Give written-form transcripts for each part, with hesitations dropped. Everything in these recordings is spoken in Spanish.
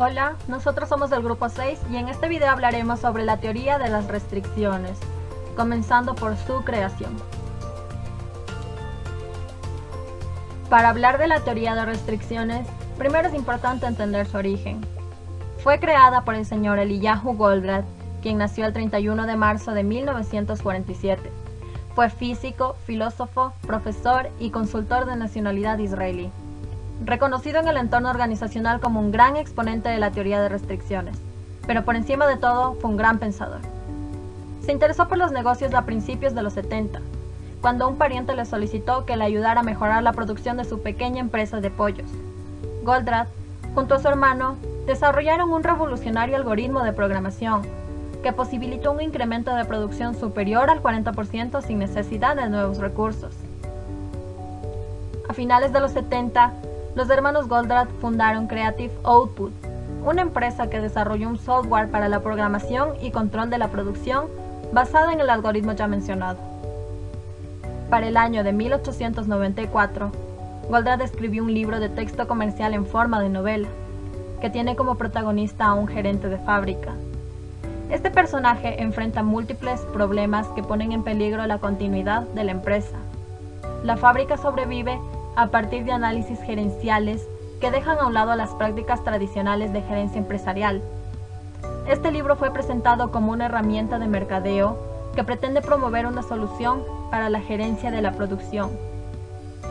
Hola, nosotros somos del grupo 6 y en este video hablaremos sobre la teoría de las restricciones, comenzando por su creación. Para hablar de la teoría de restricciones, primero es importante entender su origen. Fue creada por el señor Eliyahu Goldratt, quien nació el 31 de marzo de 1947. Fue físico, filósofo, profesor y consultor de nacionalidad israelí. Reconocido en el entorno organizacional como un gran exponente de la teoría de restricciones, pero por encima de todo fue un gran pensador. Se interesó por los negocios a principios de los 70, cuando un pariente le solicitó que le ayudara a mejorar la producción de su pequeña empresa de pollos. Goldratt, junto a su hermano, desarrollaron un revolucionario algoritmo de programación que posibilitó un incremento de producción superior al 40% sin necesidad de nuevos recursos. A finales de los 70, los hermanos Goldratt fundaron Creative Output, una empresa que desarrolló un software para la programación y control de la producción basada en el algoritmo ya mencionado. Para el año de 1894, Goldratt escribió un libro de texto comercial en forma de novela, que tiene como protagonista a un gerente de fábrica. Este personaje enfrenta múltiples problemas que ponen en peligro la continuidad de la empresa. La fábrica sobrevive a partir de análisis gerenciales que dejan a un lado las prácticas tradicionales de gerencia empresarial. Este libro fue presentado como una herramienta de mercadeo que pretende promover una solución para la gerencia de la producción.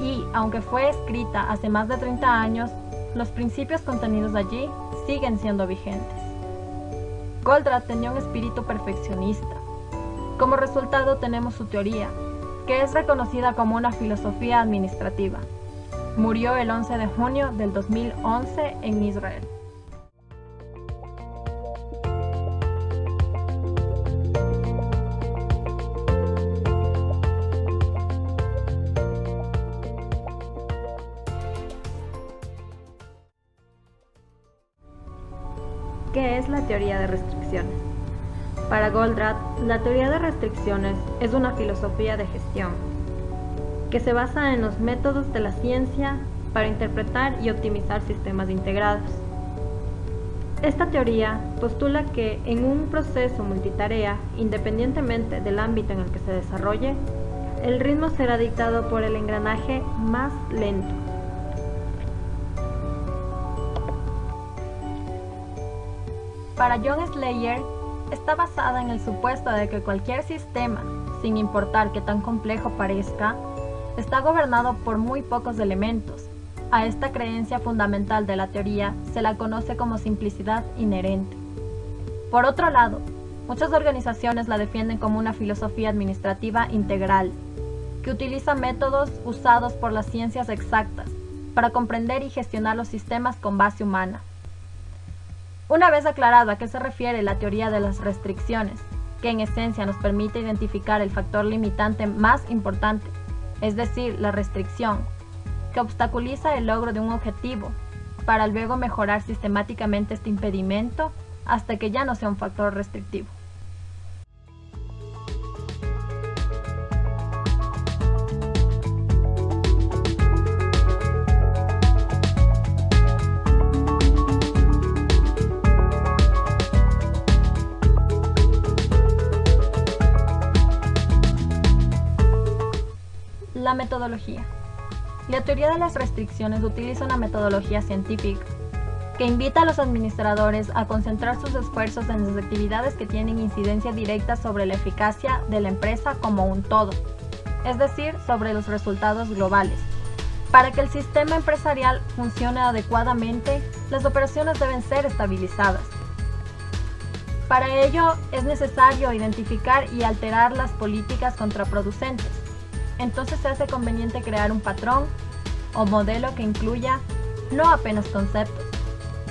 Y, aunque fue escrita hace más de 30 años, los principios contenidos allí siguen siendo vigentes. Goldratt tenía un espíritu perfeccionista. Como resultado tenemos su teoría, que es reconocida como una filosofía administrativa. Murió el 11 de junio del 2011 en Israel. ¿Qué es la teoría de restricciones? Para Goldratt, la teoría de restricciones es una filosofía de gestión que se basa en los métodos de la ciencia para interpretar y optimizar sistemas integrados. Esta teoría postula que en un proceso multitarea, independientemente del ámbito en el que se desarrolle, el ritmo será dictado por el engranaje más lento. Para John Slayer, está basada en el supuesto de que cualquier sistema, sin importar qué tan complejo parezca, está gobernado por muy pocos elementos. A esta creencia fundamental de la teoría se la conoce como simplicidad inherente. Por otro lado, muchas organizaciones la defienden como una filosofía administrativa integral, que utiliza métodos usados por las ciencias exactas para comprender y gestionar los sistemas con base humana. Una vez aclarado a qué se refiere la teoría de las restricciones, que en esencia nos permite identificar el factor limitante más importante, es decir, la restricción, que obstaculiza el logro de un objetivo, para luego mejorar sistemáticamente este impedimento hasta que ya no sea un factor restrictivo. La metodología. La teoría de las restricciones utiliza una metodología científica que invita a los administradores a concentrar sus esfuerzos en las actividades que tienen incidencia directa sobre la eficacia de la empresa como un todo, es decir, sobre los resultados globales. Para que el sistema empresarial funcione adecuadamente, las operaciones deben ser estabilizadas. Para ello, es necesario identificar y alterar las políticas contraproducentes. Entonces se hace conveniente crear un patrón o modelo que incluya no apenas conceptos,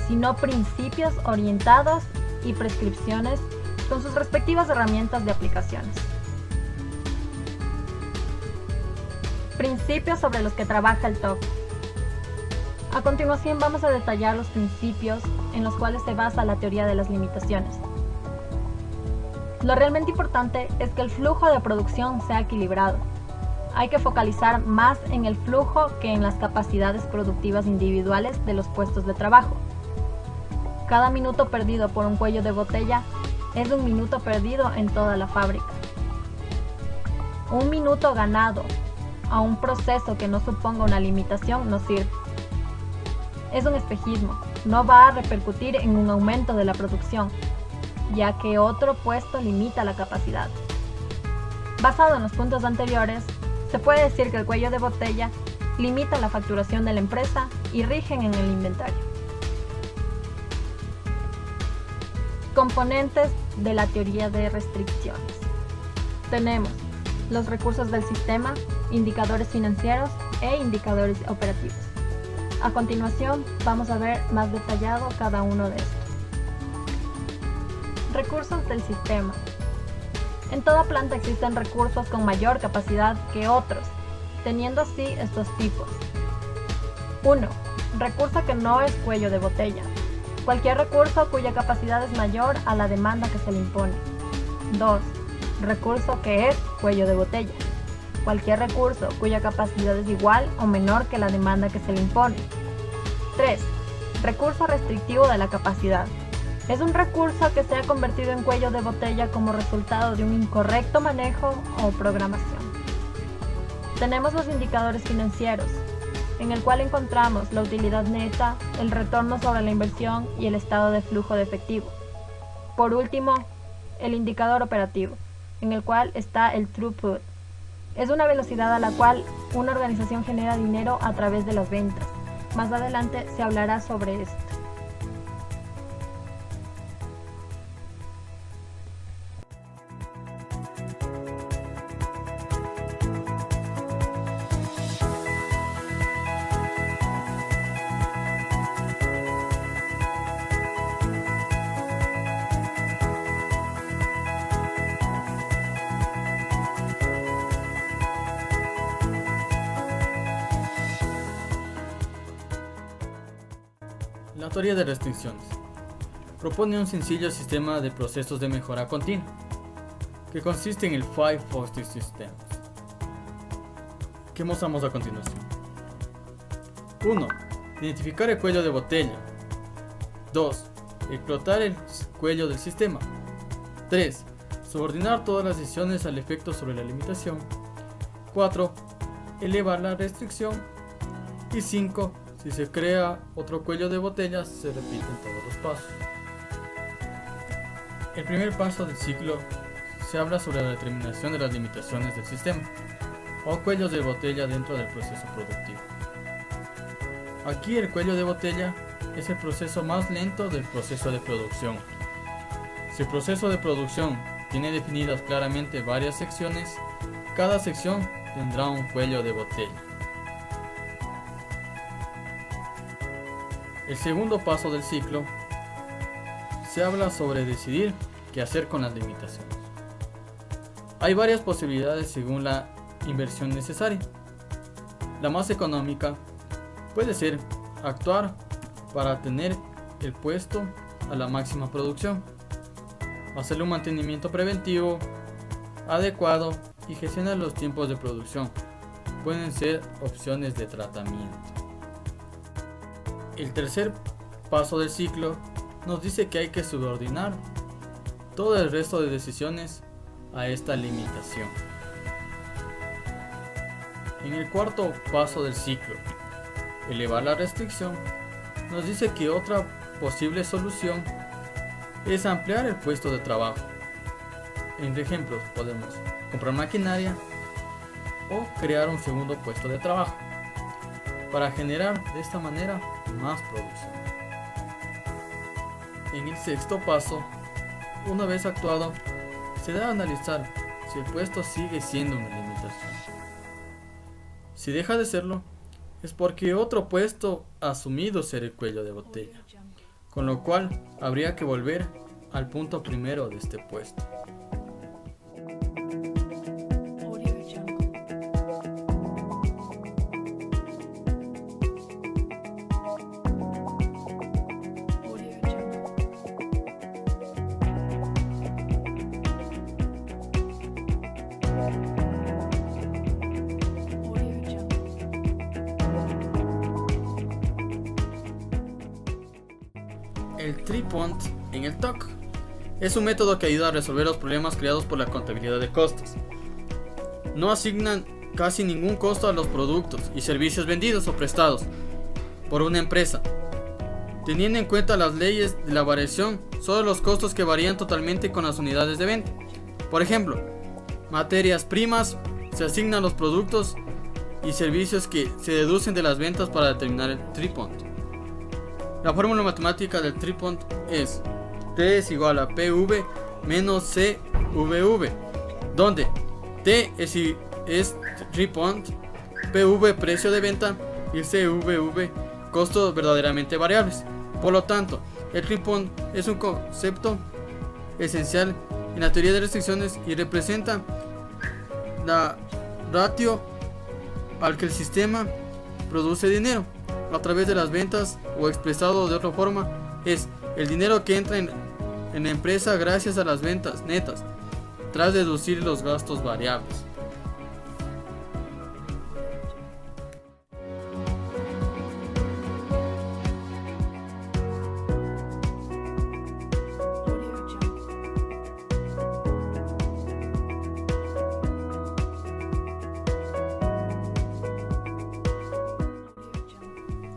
sino principios orientados y prescripciones con sus respectivas herramientas de aplicaciones. Principios sobre los que trabaja el TOC. A continuación vamos a detallar los principios en los cuales se basa la teoría de las limitaciones. Lo realmente importante es que el flujo de producción sea equilibrado. Hay que focalizar más en el flujo que en las capacidades productivas individuales de los puestos de trabajo. Cada minuto perdido por un cuello de botella es un minuto perdido en toda la fábrica. Un minuto ganado a un proceso que no suponga una limitación no sirve. Es un espejismo, no va a repercutir en un aumento de la producción, ya que otro puesto limita la capacidad. Basado en los puntos anteriores, se puede decir que el cuello de botella limita la facturación de la empresa y rigen en el inventario. Componentes de la teoría de restricciones. Tenemos los recursos del sistema, indicadores financieros e indicadores operativos. A continuación, vamos a ver más detallado cada uno de estos. Recursos del sistema. En toda planta existen recursos con mayor capacidad que otros, teniendo así estos tipos. 1. Recurso que no es cuello de botella. Cualquier recurso cuya capacidad es mayor a la demanda que se le impone. 2. Recurso que es cuello de botella. Cualquier recurso cuya capacidad es igual o menor que la demanda que se le impone. 3. Recurso restrictivo de la capacidad. Es un recurso que se ha convertido en cuello de botella como resultado de un incorrecto manejo o programación. Tenemos los indicadores financieros, en el cual encontramos la utilidad neta, el retorno sobre la inversión y el estado de flujo de efectivo. Por último, el indicador operativo, en el cual está el throughput. Es una velocidad a la cual una organización genera dinero a través de las ventas. Más adelante se hablará sobre esto. La teoría de restricciones propone un sencillo sistema de procesos de mejora continua, que consiste en el Five Foster Systems, que mostramos a continuación. 1. Identificar el cuello de botella. 2. Explotar el cuello del sistema. 3. Subordinar todas las decisiones al efecto sobre la limitación. 4. Elevar la restricción. Y 5. Si se crea otro cuello de botella, se repiten todos los pasos. El primer paso del ciclo se habla sobre la determinación de las limitaciones del sistema, o cuellos de botella dentro del proceso productivo. Aquí el cuello de botella es el proceso más lento del proceso de producción. Si el proceso de producción tiene definidas claramente varias secciones, cada sección tendrá un cuello de botella. El segundo paso del ciclo se habla sobre decidir qué hacer con las limitaciones. Hay varias posibilidades según la inversión necesaria. La más económica puede ser actuar para tener el puesto a la máxima producción, hacerle un mantenimiento preventivo adecuado y gestionar los tiempos de producción. Pueden ser opciones de tratamiento. El tercer paso del ciclo nos dice que hay que subordinar todo el resto de decisiones a esta limitación. En el cuarto paso del ciclo, elevar la restricción, nos dice que otra posible solución es ampliar el puesto de trabajo. En ejemplos podemos comprar maquinaria o crear un segundo puesto de trabajo para generar de esta manera más producción. En el sexto paso, una vez actuado, se debe analizar si el puesto sigue siendo una limitación. Si deja de serlo, es porque otro puesto ha asumido ser el cuello de botella, con lo cual habría que volver al punto primero de este puesto. el 3-point en el TOC. Es un método que ayuda a resolver los problemas creados por la contabilidad de costos. No asignan casi ningún costo a los productos y servicios vendidos o prestados por una empresa, teniendo en cuenta las leyes de la variación, solo los costos que varían totalmente con las unidades de venta. Por ejemplo, materias primas se asignan a los productos y servicios que se deducen de las ventas para determinar el 3-point. La fórmula matemática del 3-point es T es igual a PV menos CVV, donde T es 3-point, PV precio de venta y CVV costos verdaderamente variables. Por lo tanto, el 3-point es un concepto esencial en la teoría de restricciones y representa la ratio al que el sistema produce dinero a través de las ventas, o expresado de otra forma es el dinero que entra en la empresa gracias a las ventas netas tras deducir los gastos variables.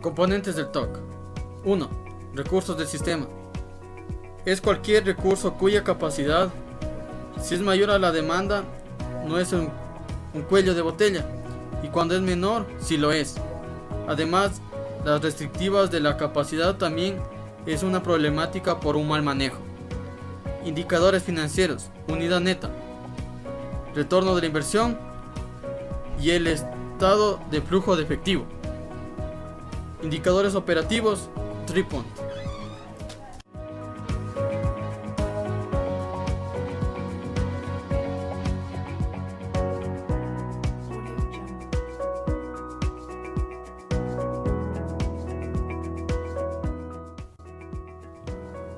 Componentes del TOC. 1. Recursos del sistema. Es cualquier recurso cuya capacidad, si es mayor a la demanda, no es un cuello de botella, y cuando es menor, sí lo es. Además, las restrictivas de la capacidad también es una problemática por un mal manejo. Indicadores financieros. Unidad neta, retorno de la inversión y el estado de flujo de efectivo. Indicadores operativos, 3-point.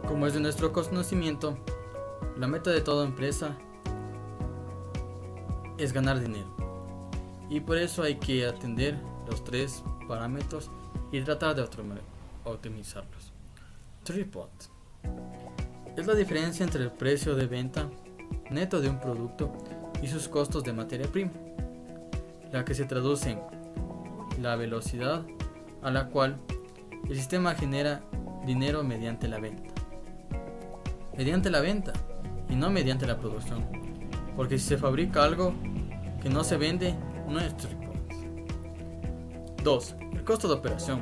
Como es de nuestro conocimiento, la meta de toda empresa es ganar dinero, y por eso hay que atender los 3 parámetros y tratar de optimizarlos. 3-point es la diferencia entre el precio de venta neto de un producto y sus costos de materia prima, la que se traduce en la velocidad a la cual el sistema genera dinero mediante la venta. Mediante la venta y no mediante la producción, porque si se fabrica algo que no se vende, no es 3-point. 2. El costo de operación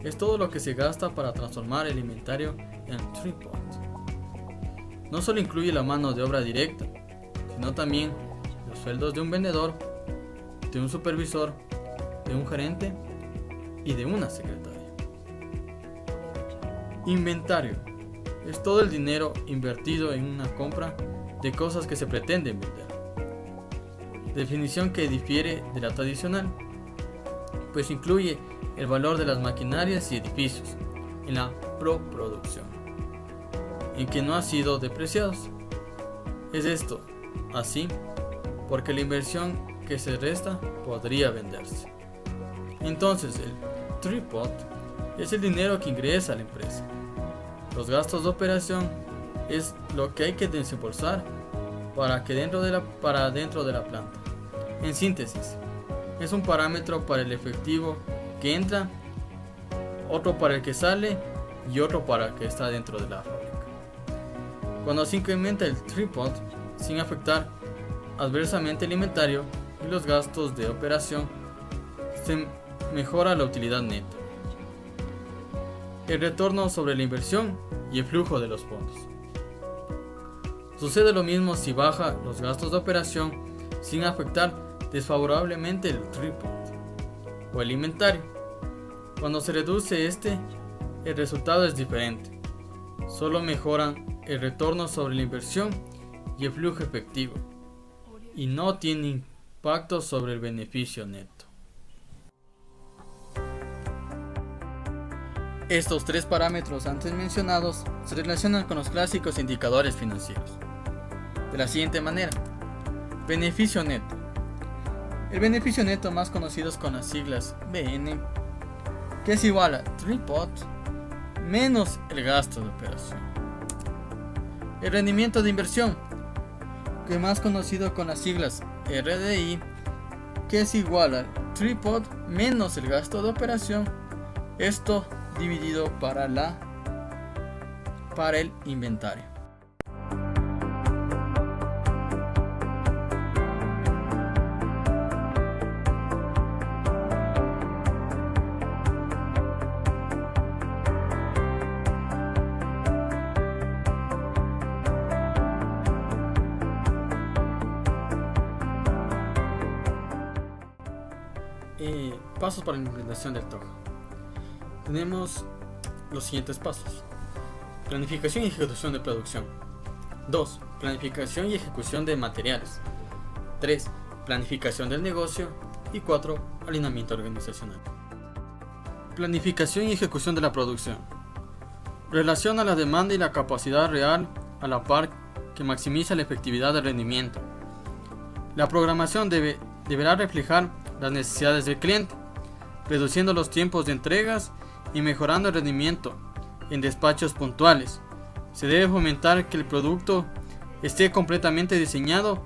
es todo lo que se gasta para transformar el inventario en 3-point. No solo incluye la mano de obra directa, sino también los sueldos de un vendedor, de un supervisor, de un gerente y de una secretaria. Inventario es todo el dinero invertido en una compra de cosas que se pretenden vender. Definición que difiere de la tradicional, pues incluye el valor de las maquinarias y edificios en la producción, en que no han sido depreciados. Es esto así porque la inversión que se resta podría venderse. Entonces el 3-point es el dinero que ingresa a la empresa. Los gastos de operación es lo que hay que desembolsar para dentro de la planta. En síntesis, es un parámetro para el efectivo que entra, otro para el que sale y otro para el que está dentro de la fábrica. Cuando se incrementa el 3-point sin afectar adversamente el inventario y los gastos de operación, se mejora la utilidad neta, el retorno sobre la inversión y el flujo de los fondos. Sucede lo mismo si baja los gastos de operación sin afectar desfavorablemente el 3-point o el inventario. Cuando se reduce el resultado es diferente. Solo mejoran el retorno sobre la inversión y el flujo efectivo, y no tiene impacto sobre el beneficio neto. Estos 3 parámetros antes mencionados se relacionan con los clásicos indicadores financieros de la siguiente manera. Beneficio neto. El beneficio neto, más conocido con las siglas BN, que es igual a 3-point menos el gasto de operación. El rendimiento de inversión, que es más conocido con las siglas RDI, que es igual al tripod menos el gasto de operación, esto dividido para el inventario. Pasos para la implementación del TOC. Tenemos los siguientes pasos: planificación y ejecución de producción. 2. Planificación y ejecución de materiales. 3. Planificación del negocio. Y 4. Alineamiento organizacional. Planificación y ejecución de la producción. Relaciona la demanda y la capacidad real a la par que maximiza la efectividad del rendimiento. La programación deberá reflejar las necesidades del cliente, reduciendo los tiempos de entregas y mejorando el rendimiento en despachos puntuales. Se debe fomentar que el producto esté completamente diseñado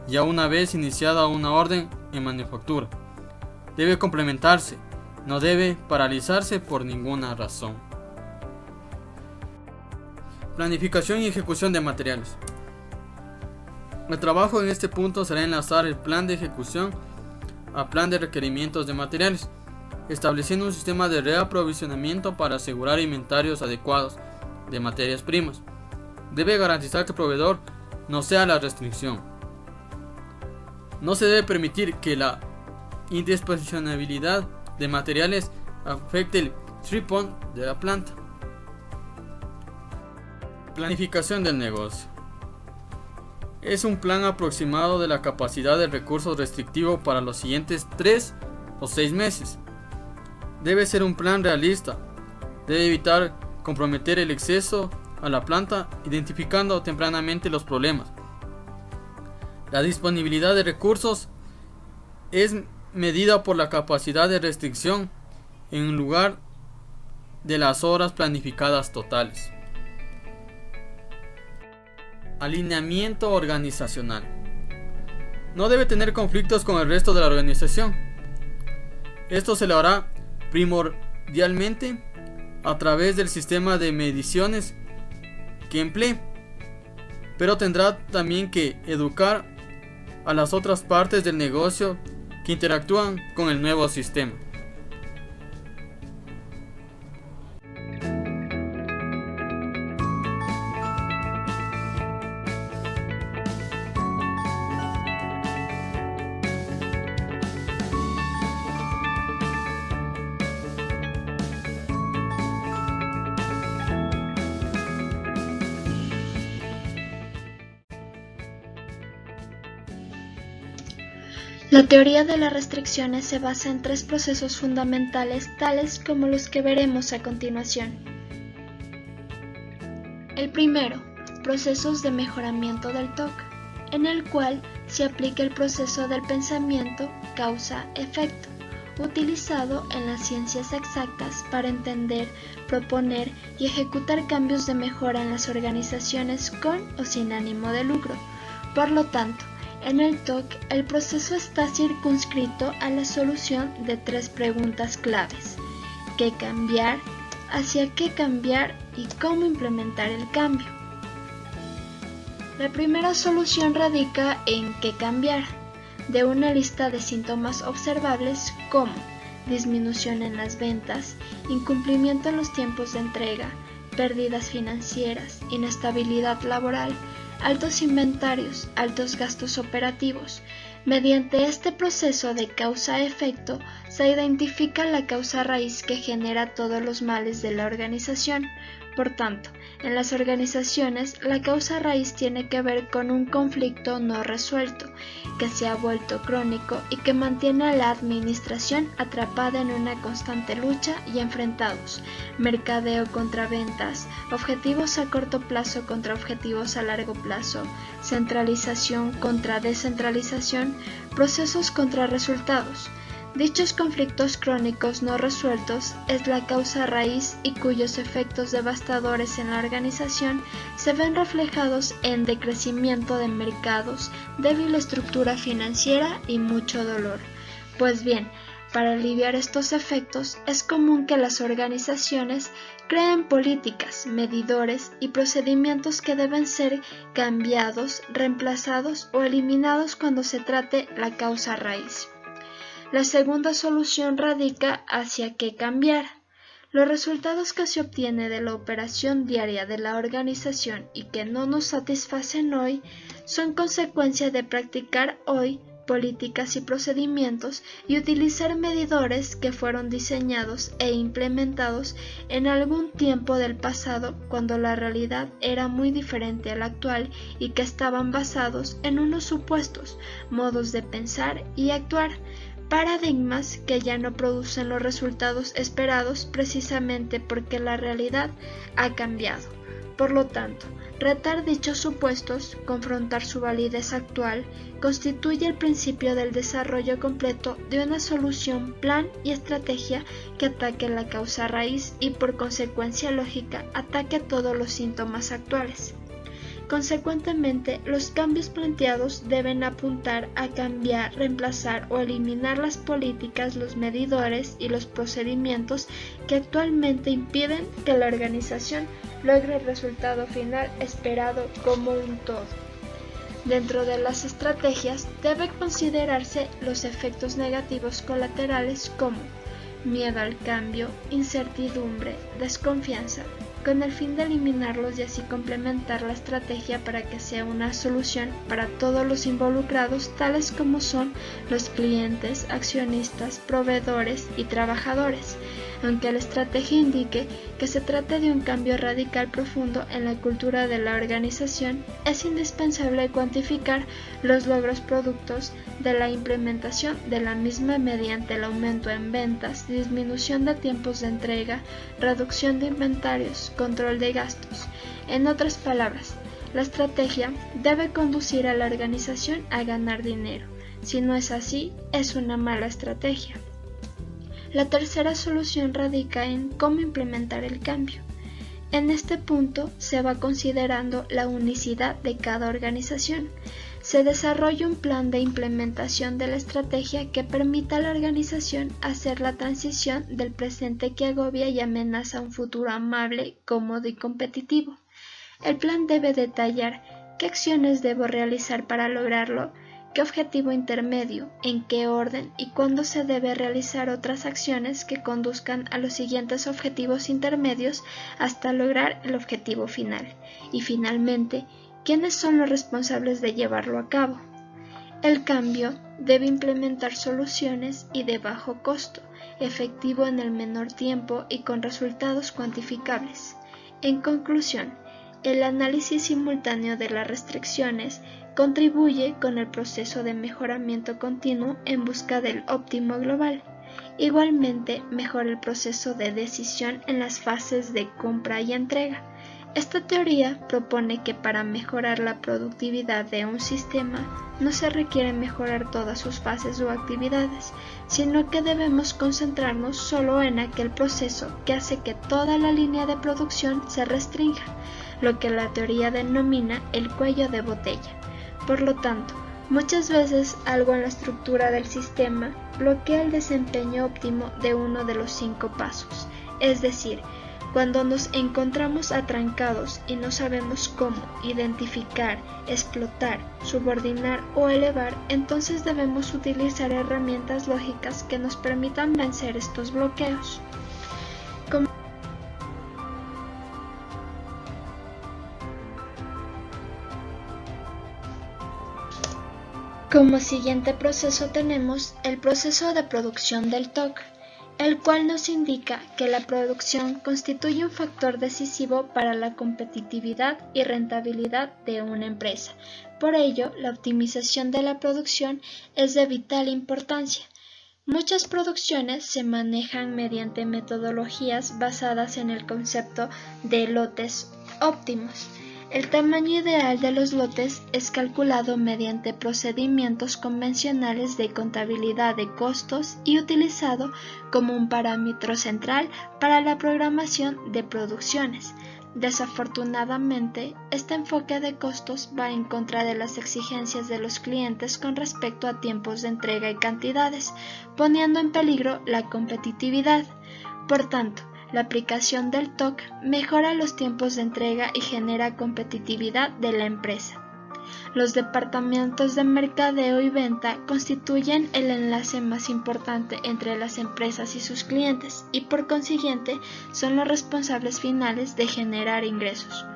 ya una vez iniciada una orden en manufactura. Debe complementarse, no debe paralizarse por ninguna razón. Planificación y ejecución de materiales. El trabajo en este punto será enlazar el plan de ejecución a plan de requerimientos de materiales, estableciendo un sistema de reaprovisionamiento para asegurar inventarios adecuados de materias primas. Debe garantizar que el proveedor no sea la restricción. No se debe permitir que la indisponibilidad de materiales afecte el throughput de la planta. Planificación del negocio. Es un plan aproximado de la capacidad de recursos restrictivo para los siguientes 3 o 6 meses. Debe ser un plan realista. Debe evitar comprometer el exceso a la planta, identificando tempranamente los problemas. La disponibilidad de recursos es medida por la capacidad de restricción en lugar de las horas planificadas totales. Alineamiento organizacional. No debe tener conflictos con el resto de la organización. Esto se lo hará primordialmente a través del sistema de mediciones que emplee, pero tendrá también que educar a las otras partes del negocio que interactúan con el nuevo sistema. La teoría de las restricciones se basa en 3 procesos fundamentales, tales como los que veremos a continuación. El primero, procesos de mejoramiento del TOC, en el cual se aplica el proceso del pensamiento causa-efecto, utilizado en las ciencias exactas para entender, proponer y ejecutar cambios de mejora en las organizaciones con o sin ánimo de lucro. Por lo tanto, en el TOC, el proceso está circunscrito a la solución de 3 preguntas claves: ¿qué cambiar?, ¿hacia qué cambiar? Y cómo implementar el cambio. La primera solución radica en ¿qué cambiar?, de una lista de síntomas observables como disminución en las ventas, incumplimiento en los tiempos de entrega, pérdidas financieras, inestabilidad laboral, altos inventarios, altos gastos operativos. Mediante este proceso de causa-efecto se identifica la causa raíz que genera todos los males de la organización. Por tanto, en las organizaciones, la causa raíz tiene que ver con un conflicto no resuelto, que se ha vuelto crónico y que mantiene a la administración atrapada en una constante lucha y enfrentados: mercadeo contra ventas, objetivos a corto plazo contra objetivos a largo plazo, centralización contra descentralización, procesos contra resultados. Dichos conflictos crónicos no resueltos es la causa raíz y cuyos efectos devastadores en la organización se ven reflejados en decrecimiento de mercados, débil estructura financiera y mucho dolor. Pues bien, para aliviar estos efectos es común que las organizaciones creen políticas, medidores y procedimientos que deben ser cambiados, reemplazados o eliminados cuando se trate la causa raíz. La segunda solución radica hacia qué cambiar. Los resultados que se obtiene de la operación diaria de la organización y que no nos satisfacen hoy son consecuencia de practicar hoy políticas y procedimientos y utilizar medidores que fueron diseñados e implementados en algún tiempo del pasado cuando la realidad era muy diferente a la actual y que estaban basados en unos supuestos, modos de pensar y actuar, paradigmas que ya no producen los resultados esperados precisamente porque la realidad ha cambiado. Por lo tanto, retar dichos supuestos, confrontar su validez actual, constituye el principio del desarrollo completo de una solución, plan y estrategia que ataque la causa raíz y por consecuencia lógica ataque todos los síntomas actuales. Consecuentemente, los cambios planteados deben apuntar a cambiar, reemplazar o eliminar las políticas, los medidores y los procedimientos que actualmente impiden que la organización logre el resultado final esperado como un todo. Dentro de las estrategias debe considerarse los efectos negativos colaterales como miedo al cambio, incertidumbre, desconfianza, con el fin de eliminarlos y así complementar la estrategia para que sea una solución para todos los involucrados, tales como son los clientes, accionistas, proveedores y trabajadores, aunque la estrategia indique que se trata de un cambio radical profundo en la cultura de la organización, es indispensable cuantificar los logros productos de la implementación de la misma mediante el aumento en ventas, disminución de tiempos de entrega, reducción de inventarios, control de gastos. En otras palabras, la estrategia debe conducir a la organización a ganar dinero. Si no es así, es una mala estrategia. La tercera solución radica en cómo implementar el cambio. En este punto se va considerando la unicidad de cada organización. Se desarrolla un plan de implementación de la estrategia que permita a la organización hacer la transición del presente que agobia y amenaza un futuro amable, cómodo y competitivo. El plan debe detallar qué acciones debo realizar para lograrlo, qué objetivo intermedio, en qué orden y cuándo se debe realizar otras acciones que conduzcan a los siguientes objetivos intermedios hasta lograr el objetivo final. Y finalmente, ¿quiénes son los responsables de llevarlo a cabo? El cambio debe implementar soluciones y de bajo costo, efectivo en el menor tiempo y con resultados cuantificables. En conclusión, el análisis simultáneo de las restricciones contribuye con el proceso de mejoramiento continuo en busca del óptimo global. Igualmente, mejora el proceso de decisión en las fases de compra y entrega. Esta teoría propone que para mejorar la productividad de un sistema no se requiere mejorar todas sus fases o actividades, sino que debemos concentrarnos solo en aquel proceso que hace que toda la línea de producción se restrinja, lo que la teoría denomina el cuello de botella. Por lo tanto, muchas veces algo en la estructura del sistema bloquea el desempeño óptimo de uno de los 5 pasos, es decir, cuando nos encontramos atrancados y no sabemos cómo identificar, explotar, subordinar o elevar, entonces debemos utilizar herramientas lógicas que nos permitan vencer estos bloqueos. Como siguiente proceso tenemos el proceso de producción del TOC, el cual nos indica que la producción constituye un factor decisivo para la competitividad y rentabilidad de una empresa. Por ello, la optimización de la producción es de vital importancia. Muchas producciones se manejan mediante metodologías basadas en el concepto de lotes óptimos. El tamaño ideal de los lotes es calculado mediante procedimientos convencionales de contabilidad de costos y utilizado como un parámetro central para la programación de producciones. Desafortunadamente, este enfoque de costos va en contra de las exigencias de los clientes con respecto a tiempos de entrega y cantidades, poniendo en peligro la competitividad. Por tanto, la aplicación del TOC mejora los tiempos de entrega y genera competitividad de la empresa. Los departamentos de mercadeo y venta constituyen el enlace más importante entre las empresas y sus clientes y por consiguiente son los responsables finales de generar ingresos.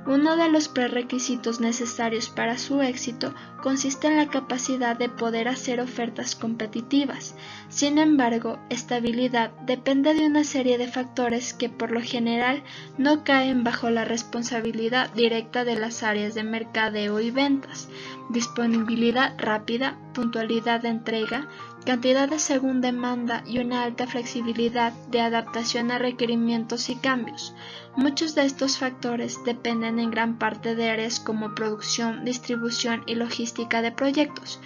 Uno de los prerequisitos necesarios para su éxito consiste en la capacidad de poder hacer ofertas competitivas. Sin embargo, esta habilidad depende de una serie de factores que por lo general no caen bajo la responsabilidad directa de las áreas de mercadeo y ventas: disponibilidad rápida, puntualidad de entrega, cantidades según demanda y una alta flexibilidad de adaptación a requerimientos y cambios. Muchos de estos factores dependen en gran parte de áreas como producción, distribución y logística de proyectos.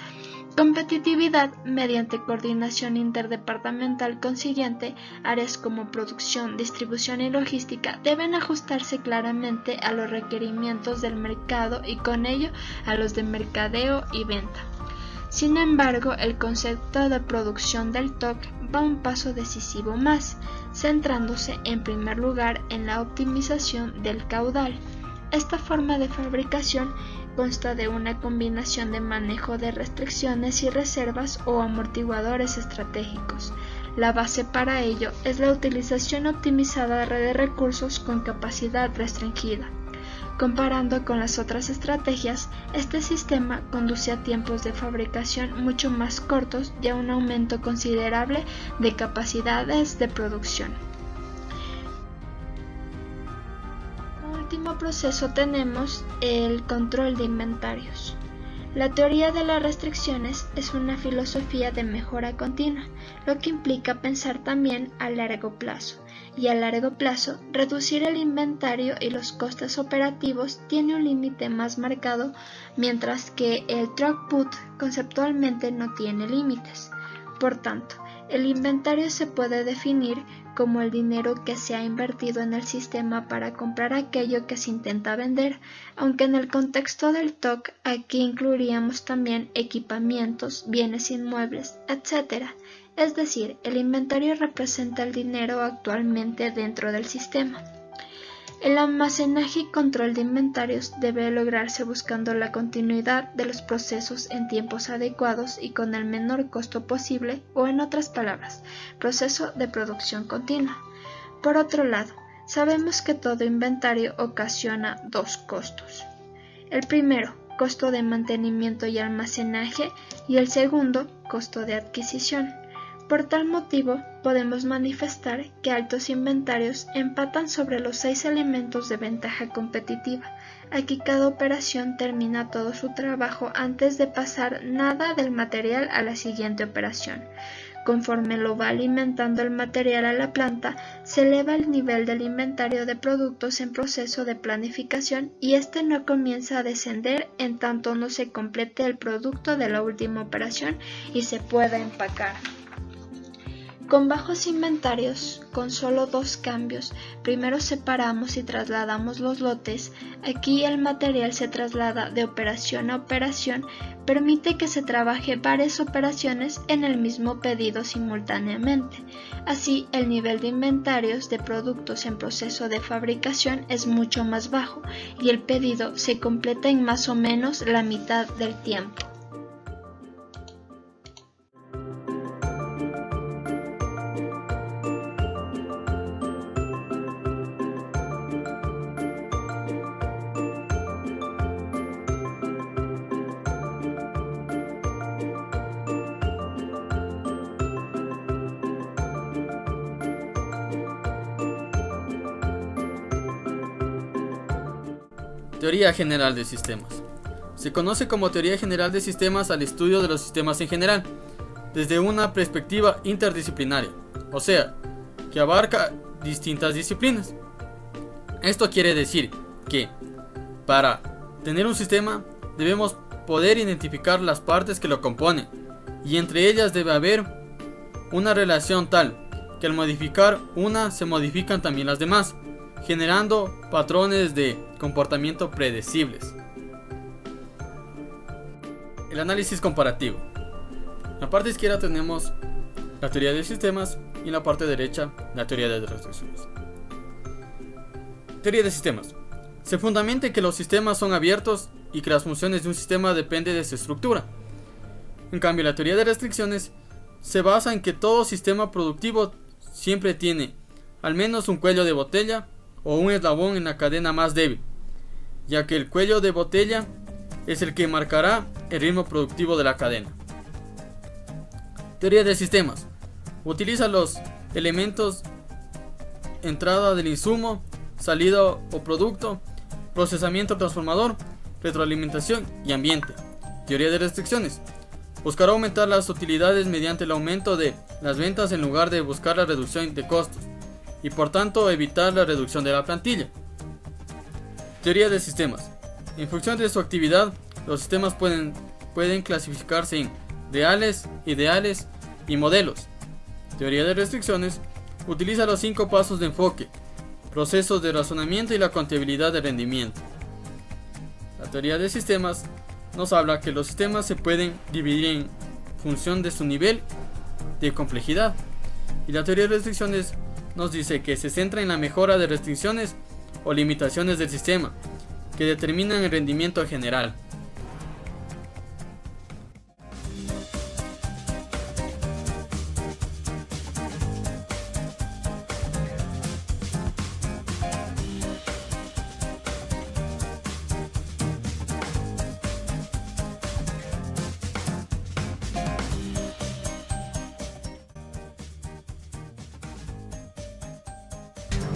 Competitividad mediante coordinación interdepartamental consiguiente, áreas como producción, distribución y logística deben ajustarse claramente a los requerimientos del mercado y con ello a los de mercadeo y venta. Sin embargo, el concepto de producción del TOC va un paso decisivo más, centrándose en primer lugar en la optimización del caudal. Esta forma de fabricación consta de una combinación de manejo de restricciones y reservas o amortiguadores estratégicos. La base para ello es la utilización optimizada de recursos con capacidad restringida. Comparando con las otras estrategias, este sistema conduce a tiempos de fabricación mucho más cortos y a un aumento considerable de capacidades de producción. Como último proceso tenemos el control de inventarios. La teoría de las restricciones es una filosofía de mejora continua, lo que implica pensar también a largo plazo. Y a largo plazo, reducir el inventario y los costes operativos tiene un límite más marcado, mientras que el throughput conceptualmente no tiene límites. Por tanto, el inventario se puede definir como el dinero que se ha invertido en el sistema para comprar aquello que se intenta vender, aunque en el contexto del TOC aquí incluiríamos también equipamientos, bienes inmuebles, etc. Es decir, el inventario representa el dinero actualmente dentro del sistema. El almacenaje y control de inventarios debe lograrse buscando la continuidad de los procesos en tiempos adecuados y con el menor costo posible, o en otras palabras, proceso de producción continua. Por otro lado, sabemos que todo inventario ocasiona dos costos. El primero, costo de mantenimiento y almacenaje, y el segundo, costo de adquisición. Por tal motivo, podemos manifestar que altos inventarios empatan sobre los 6 elementos de ventaja competitiva. Aquí cada operación termina todo su trabajo antes de pasar nada del material a la siguiente operación. Conforme lo va alimentando el material a la planta, se eleva el nivel del inventario de productos en proceso de planificación y este no comienza a descender en tanto no se complete el producto de la última operación y se pueda empacar. Con bajos inventarios, con solo dos cambios, primero separamos y trasladamos los lotes. Aquí el material se traslada de operación a operación, permite que se trabaje varias operaciones en el mismo pedido simultáneamente. Así, el nivel de inventarios de productos en proceso de fabricación es mucho más bajo y el pedido se completa en más o menos la mitad del tiempo. Teoría general de sistemas. Se conoce como teoría general de sistemas al estudio de los sistemas en general, desde una perspectiva interdisciplinaria, o sea, que abarca distintas disciplinas. Esto quiere decir que Para tener un sistema debemos poder identificar las partes que lo componen, y entre ellas debe haber una relación tal que al modificar una se modifican también las demás, generando patrones de comportamiento predecibles. El análisis comparativo. En la parte izquierda tenemos la teoría de sistemas y en la parte derecha la teoría de restricciones. Teoría de sistemas. Se fundamenta en que los sistemas son abiertos y que las funciones de un sistema dependen de su estructura. En cambio, la teoría de restricciones se basa en que todo sistema productivo siempre tiene al menos un cuello de botella o un eslabón en la cadena más débil, ya que el cuello de botella es el que marcará el ritmo productivo de la cadena. Teoría de sistemas. Utiliza los elementos entrada del insumo, salida o producto, procesamiento transformador, retroalimentación y ambiente. Teoría de restricciones. Buscará aumentar las utilidades mediante el aumento de las ventas en lugar de buscar la reducción de costos y por tanto evitar la reducción de la plantilla. Teoría de sistemas. En función de su actividad, los sistemas pueden clasificarse en reales, ideales y modelos. Teoría de restricciones. Utiliza los 5 pasos de enfoque, procesos de razonamiento y la contabilidad de rendimiento. La teoría de sistemas nos habla que los sistemas se pueden dividir en función de su nivel de complejidad, y la teoría de restricciones nos dice que se centra en la mejora de restricciones o limitaciones del sistema que determinan el rendimiento general.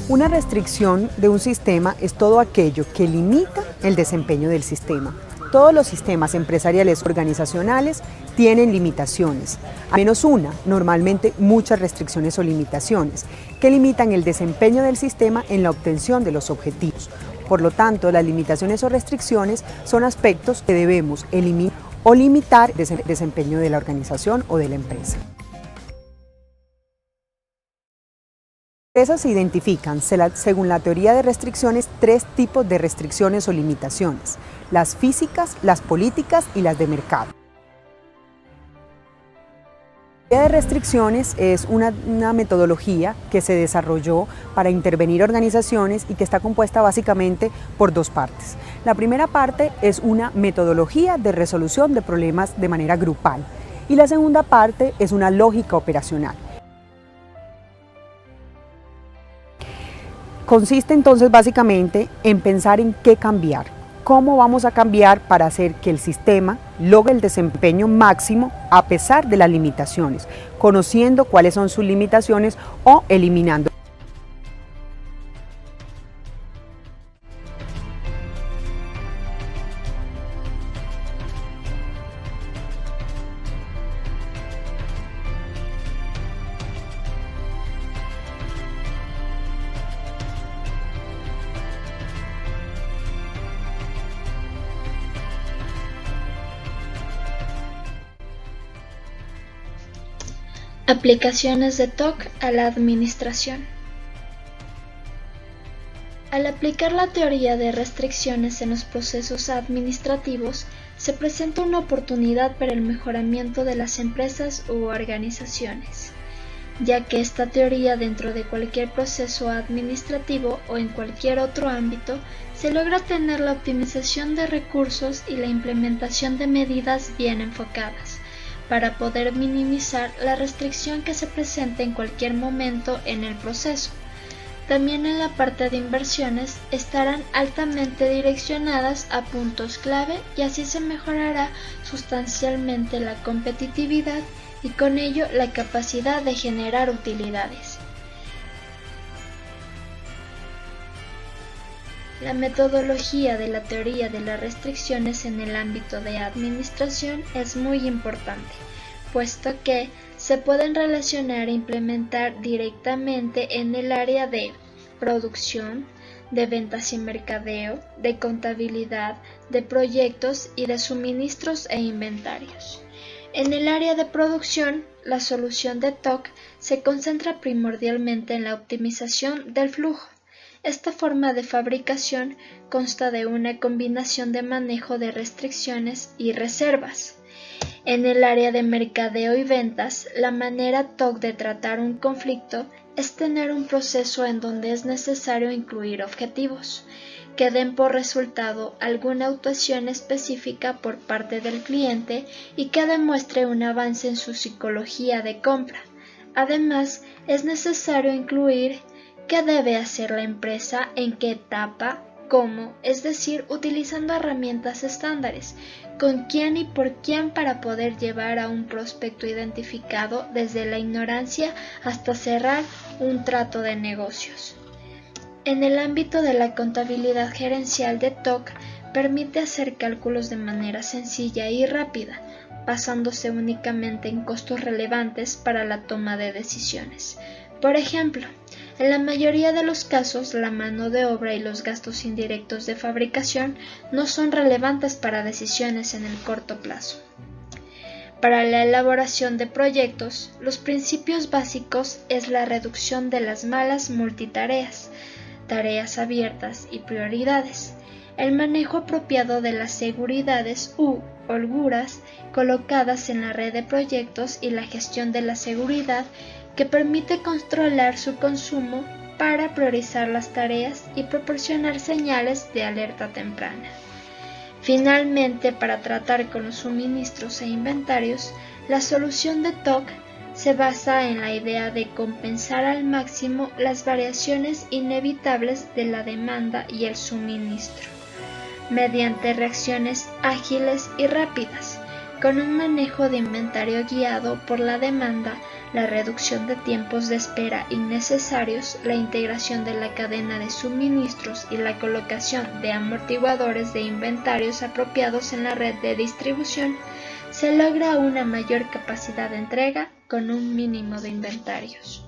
Una restricción de un sistema es todo aquello que limita el desempeño del sistema. Todos los sistemas empresariales organizacionales tienen limitaciones, al menos una, normalmente muchas restricciones o limitaciones, que limitan el desempeño del sistema en la obtención de los objetivos. Por lo tanto, las limitaciones o restricciones son aspectos que debemos eliminar o limitar el desempeño de la organización o de la empresa. Se identifican, según la teoría de restricciones, 3 tipos de restricciones o limitaciones: las físicas, las políticas y las de mercado. La teoría de restricciones es una metodología que se desarrolló para intervenir organizaciones y que está compuesta básicamente por 2 partes. La primera parte es una metodología de resolución de problemas de manera grupal y la segunda parte es una lógica operacional. Consiste entonces básicamente en pensar en qué cambiar, cómo vamos a cambiar para hacer que el sistema logre el desempeño máximo a pesar de las limitaciones, conociendo cuáles son sus limitaciones o eliminando. Aplicaciones de TOC a la administración. Al aplicar la teoría de restricciones en los procesos administrativos, se presenta una oportunidad para el mejoramiento de las empresas u organizaciones, ya que esta teoría dentro de cualquier proceso administrativo o en cualquier otro ámbito se logra tener la optimización de recursos y la implementación de medidas bien enfocadas, para poder minimizar la restricción que se presenta en cualquier momento en el proceso. También en la parte de inversiones estarán altamente direccionadas a puntos clave y así se mejorará sustancialmente la competitividad y con ello la capacidad de generar utilidades. La metodología de la teoría de las restricciones en el ámbito de administración es muy importante, puesto que se pueden relacionar e implementar directamente en el área de producción, de ventas y mercadeo, de contabilidad, de proyectos y de suministros e inventarios. En el área de producción, la solución de TOC se concentra primordialmente en la optimización del flujo. Esta forma de fabricación consta de una combinación de manejo de restricciones y reservas. En el área de mercadeo y ventas, la manera TOC de tratar un conflicto es tener un proceso en donde es necesario incluir objetivos que den por resultado alguna actuación específica por parte del cliente y que demuestre un avance en su psicología de compra. Además, es necesario incluir qué debe hacer la empresa, en qué etapa, cómo, es decir, utilizando herramientas estándares, con quién y por quién para poder llevar a un prospecto identificado desde la ignorancia hasta cerrar un trato de negocios. En el ámbito de la contabilidad gerencial de TOC permite hacer cálculos de manera sencilla y rápida, basándose únicamente en costos relevantes para la toma de decisiones. Por ejemplo, en la mayoría de los casos, la mano de obra y los gastos indirectos de fabricación no son relevantes para decisiones en el corto plazo. Para la elaboración de proyectos, los principios básicos es la reducción de las malas multitareas, tareas abiertas y prioridades, el manejo apropiado de las seguridades u holguras colocadas en la red de proyectos y la gestión de la seguridad que permite controlar su consumo para priorizar las tareas y proporcionar señales de alerta temprana. Finalmente, para tratar con los suministros e inventarios, la solución de TOC se basa en la idea de compensar al máximo las variaciones inevitables de la demanda y el suministro, mediante reacciones ágiles y rápidas, con un manejo de inventario guiado por la demanda, la reducción de tiempos de espera innecesarios, la integración de la cadena de suministros y la colocación de amortiguadores de inventarios apropiados en la red de distribución, se logra una mayor capacidad de entrega con un mínimo de inventarios.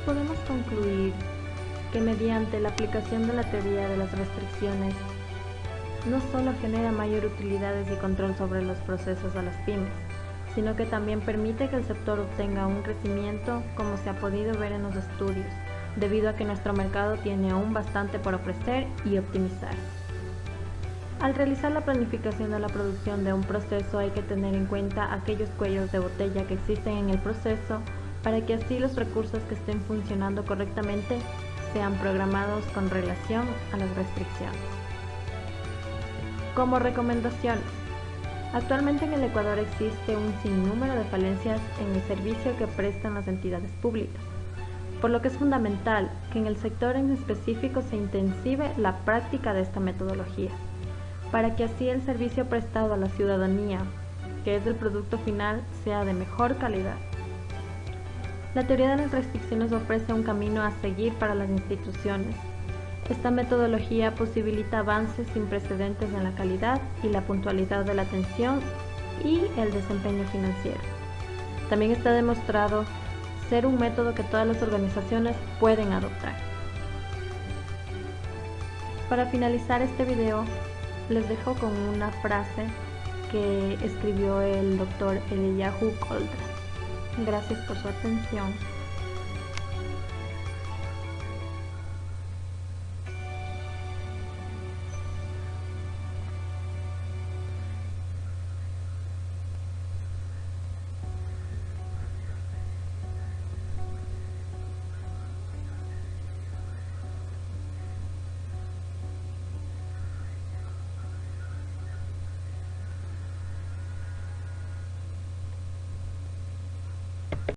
podemos concluir que mediante la aplicación de la teoría de las restricciones, no solo genera mayor utilidades y control sobre los procesos a las pymes, sino que también permite que el sector obtenga un crecimiento como se ha podido ver en los estudios, debido a que nuestro mercado tiene aún bastante por ofrecer y optimizar. Al realizar la planificación de la producción de un proceso hay que tener en cuenta aquellos cuellos de botella que existen en el proceso para que así los recursos que estén funcionando correctamente sean programados con relación a las restricciones. Como recomendaciones, actualmente en el Ecuador existe un sinnúmero de falencias en el servicio que prestan las entidades públicas, por lo que es fundamental que en el sector en específico se intensive la práctica de esta metodología, para que así el servicio prestado a la ciudadanía, que es el producto final, sea de mejor calidad. La teoría de las restricciones ofrece un camino a seguir para las instituciones. Esta metodología posibilita avances sin precedentes en la calidad y la puntualidad de la atención y el desempeño financiero. También está demostrado ser un método que todas las organizaciones pueden adoptar. Para finalizar este video, les dejo con una frase que escribió el Dr. Eliyahu Goldratt. Gracias por su atención.